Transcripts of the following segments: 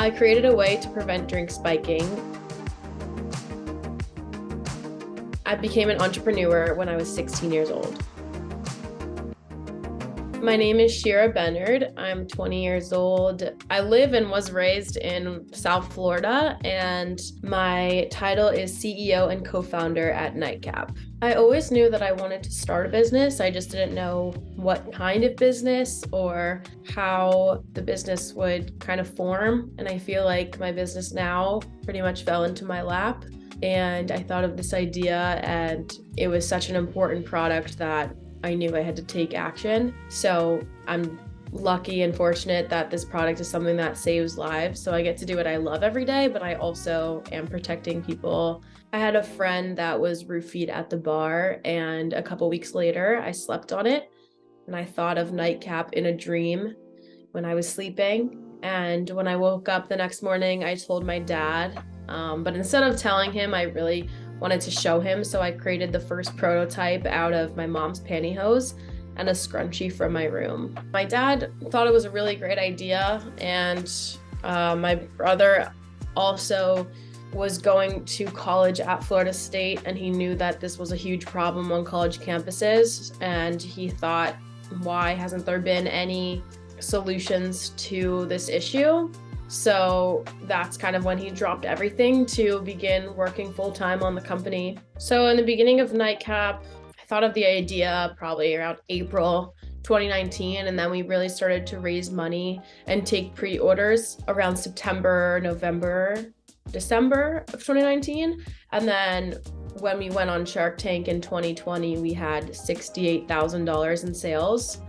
I created a way to prevent drink spiking. I became an entrepreneur when I was 16 years old. My name is Shirah Benarde. I'm 20 years old. I live and was raised in South Florida, and my title is CEO and co-founder at Nightcap. I always knew that I wanted to start a business. I just didn't know what kind of business or how the business would kind of form. And I feel like my business now pretty much fell into my lap. And I thought of this idea, and it was such an important product that I knew I had to take action. So I'm lucky and fortunate that this product is something that saves lives. So I get to do what I love every day, but I also am protecting people. I had a friend that was roofied at the bar, and a couple weeks later, I slept on it. And I thought of Nightcap in a dream when I was sleeping. And when I woke up the next morning, I told my dad. But instead of telling him, I really wanted to show him. So I created the first prototype out of my mom's pantyhose and a scrunchie from my room. My dad thought it was a really great idea. And my brother also was going to college at Florida State, and he knew that this was a huge problem on college campuses. And he thought, why hasn't there been any solutions to this issue? So that's kind of when he dropped everything to begin working full-time on the company. So in the beginning of Nightcap, I thought of the idea probably around April 2019, and then we really started to raise money and take pre-orders around September, November, December of 2019. And then when we went on Shark Tank in 2020, we had $68,000 in sales.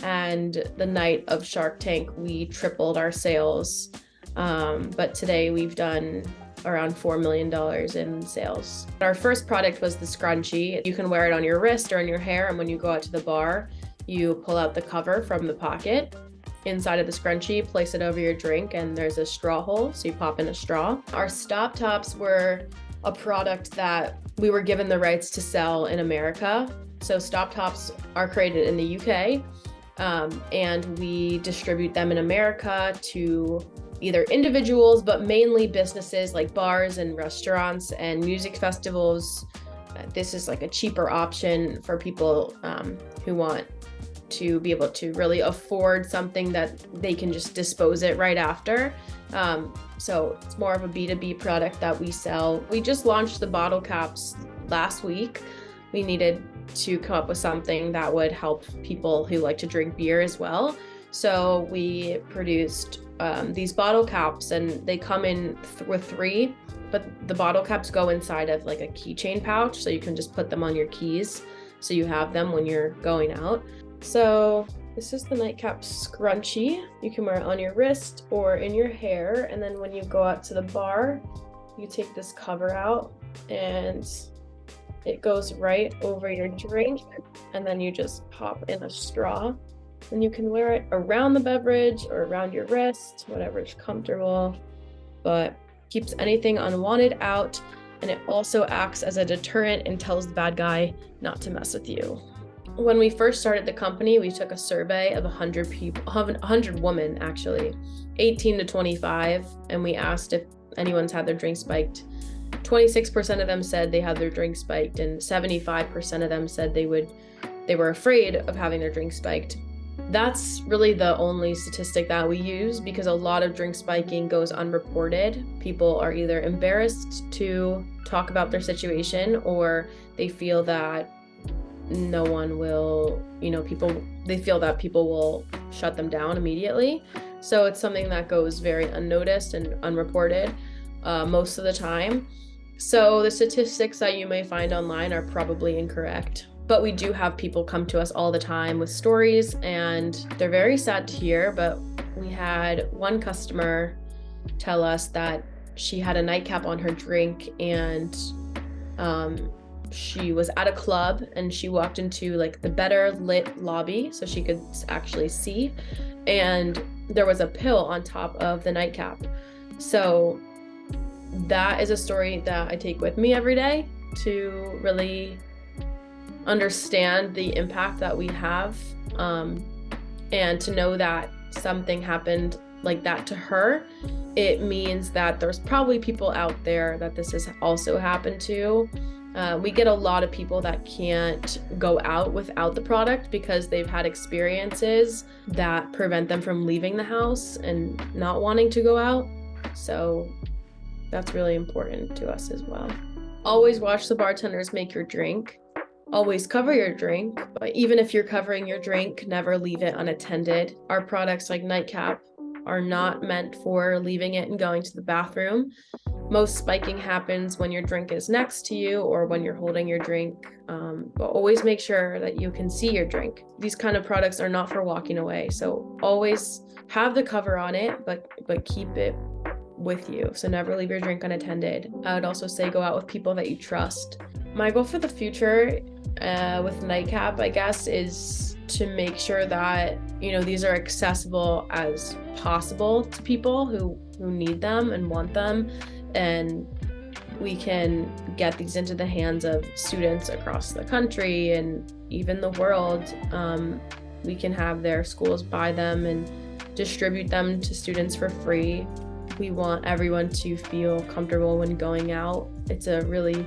And the night of Shark Tank, we tripled our sales. But today we've done around $4 million in sales. Our first product was the scrunchie. You can wear it on your wrist or in your hair, and when you go out to the bar, you pull out the cover from the pocket inside of the scrunchie, place it over your drink, and there's a straw hole, so you pop in a straw. Our stop tops were a product that we were given the rights to sell in America. So stop tops are created in the UK. And we distribute them in America to either individuals, but mainly businesses like bars and restaurants and music festivals. This is like a cheaper option for people who want to be able to really afford something that they can just dispose it right after. So it's more of a B2B product that we sell. We just launched the bottle caps last week. We needed to come up with something that would help people who like to drink beer as well. So we produced these bottle caps, and they come in with three, but the bottle caps go inside of like a keychain pouch, so you can just put them on your keys, so you have them when you're going out. So this is the Nightcap scrunchie. You can wear it on your wrist or in your hair, and then when you go out to the bar, you take this cover out, and it goes right over your drink, and then you just pop in a straw, and you can wear it around the beverage or around your wrist, whatever is comfortable, but keeps anything unwanted out. And it also acts as a deterrent and tells the bad guy not to mess with you. When we first started the company, we took a survey of 100 people, 100 women actually, 18 to 25, and we asked if anyone's had their drink spiked. 26% of them said they had their drink spiked, and 75% of them said they were afraid of having their drink spiked. That's really the only statistic that we use, because a lot of drink spiking goes unreported. People are either embarrassed to talk about their situation, or they feel that no one will, they feel that people will shut them down immediately. So it's something that goes very unnoticed and unreported most of the time. So the statistics that you may find online are probably incorrect. But we do have people come to us all the time with stories, and they're very sad to hear. But we had one customer tell us that she had a nightcap on her drink, and she was at a club, and she walked into like the better lit lobby so she could actually see, and there was a pill on top of the nightcap. So that is a story that I take with me every day to really understand the impact that we have, and to know that something happened like that to her, it means that there's probably people out there that this has also happened to. We get a lot of people that can't go out without the product because they've had experiences that prevent them from leaving the house and not wanting to go out. So that's really important to us as well. Always watch the bartenders make your drink. Always cover your drink, but even if you're covering your drink, never leave it unattended. Our products like Nightcap are not meant for leaving it and going to the bathroom. Most spiking happens when your drink is next to you or when you're holding your drink, but always make sure that you can see your drink. These kind of products are not for walking away, so always have the cover on it, but keep it with you. So never leave your drink unattended. I would also say go out with people that you trust. My goal for the future with Nightcap, I guess, is to make sure that, these are accessible as possible to people who need them and want them. And we can get these into the hands of students across the country and even the world. We can have their schools buy them and distribute them to students for free. We want everyone to feel comfortable when going out. It's a really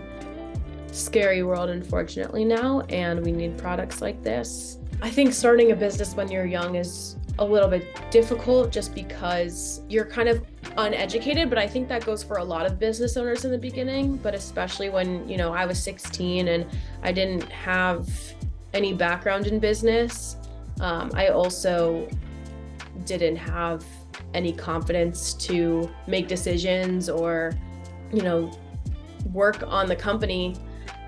scary world, unfortunately, now, and we need products like this. I think starting a business when you're young is a little bit difficult just because you're kind of uneducated, but I think that goes for a lot of business owners in the beginning, but especially when, I was 16 and I didn't have any background in business. I also didn't have any confidence to make decisions or, work on the company.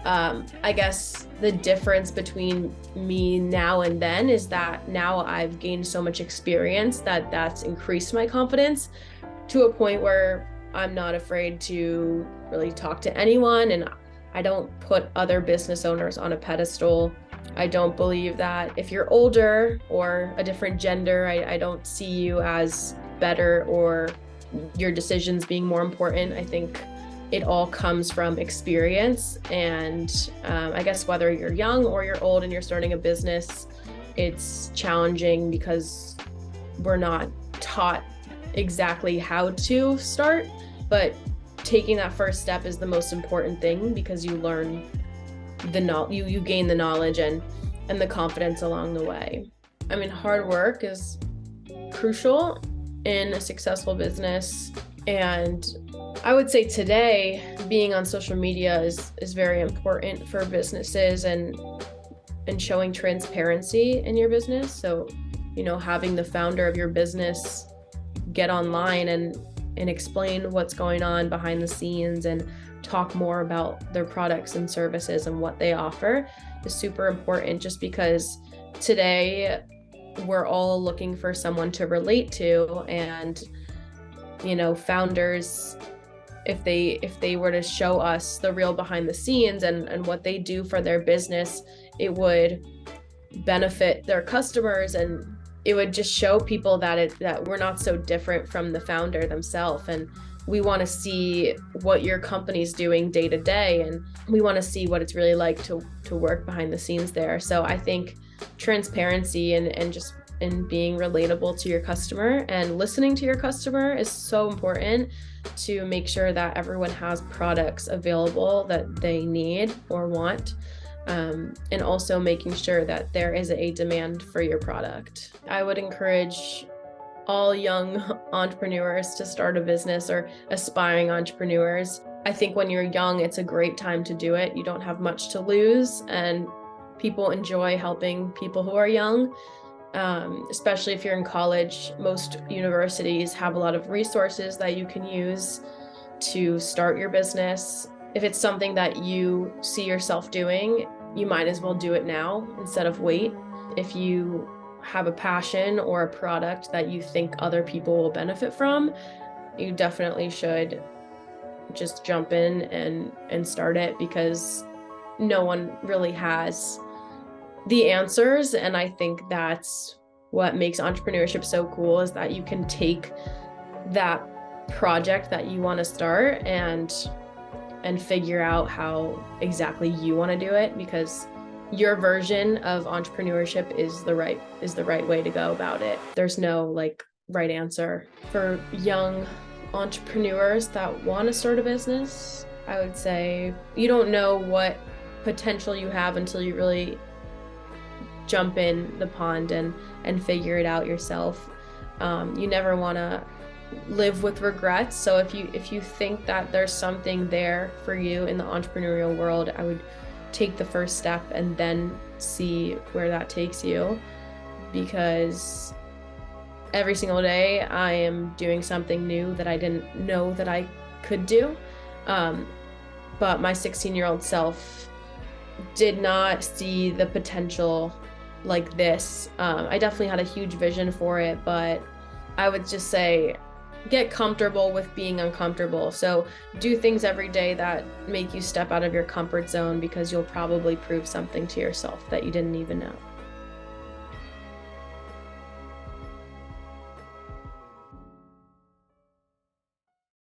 I guess the difference between me now and then is that now I've gained so much experience that that's increased my confidence to a point where I'm not afraid to really talk to anyone, and I don't put other business owners on a pedestal. I don't believe that if you're older or a different gender, I don't see you as better or your decisions being more important. I think it all comes from experience, and I guess whether you're young or you're old and you're starting a business, it's challenging because we're not taught exactly how to start, but taking that first step is the most important thing because you learn you gain the knowledge and the confidence along the way. I mean, hard work is crucial in a successful business, and I would say today being on social media is very important for businesses and showing transparency in your business. So, having the founder of your business get online and explain what's going on behind the scenes and talk more about their products and services and what they offer is super important, just because today we're all looking for someone to relate to, and founders, if they were to show us the real behind the scenes and what they do for their business, it would benefit their customers, and it would just show people that we're not so different from the founder themselves. And we want to see what your company's doing day to day, and we want to see what it's really like to work behind the scenes there. So I think transparency and just being relatable to your customer and listening to your customer is so important to make sure that everyone has products available that they need or want, and also making sure that there is a demand for your product. I would encourage all young entrepreneurs to start a business, or aspiring entrepreneurs. I think when you're young, it's a great time to do it. You don't have much to lose, and people enjoy helping people who are young. Especially if you're in college. Most universities have a lot of resources that you can use to start your business. If it's something that you see yourself doing, you might as well do it now instead of wait. If you have a passion or a product that you think other people will benefit from, you definitely should just jump in and start it, because no one really has the answers. And I think that's what makes entrepreneurship so cool, is that you can take that project that you want to start and figure out how exactly you want to do it, because your version of entrepreneurship is the right way to go about it. There's no right answer. For young entrepreneurs that want to start a business, I would say you don't know what potential you have until you really jump in the pond and figure it out yourself. You never want to live with regrets. So if you think that there's something there for you in the entrepreneurial world, I would take the first step and then see where that takes you, because every single day I am doing something new that I didn't know that I could do. But my 16-year-old self did not see the potential like this. I definitely had a huge vision for it, but I would just say get comfortable with being uncomfortable. So do things every day that make you step out of your comfort zone, because you'll probably prove something to yourself that you didn't even know.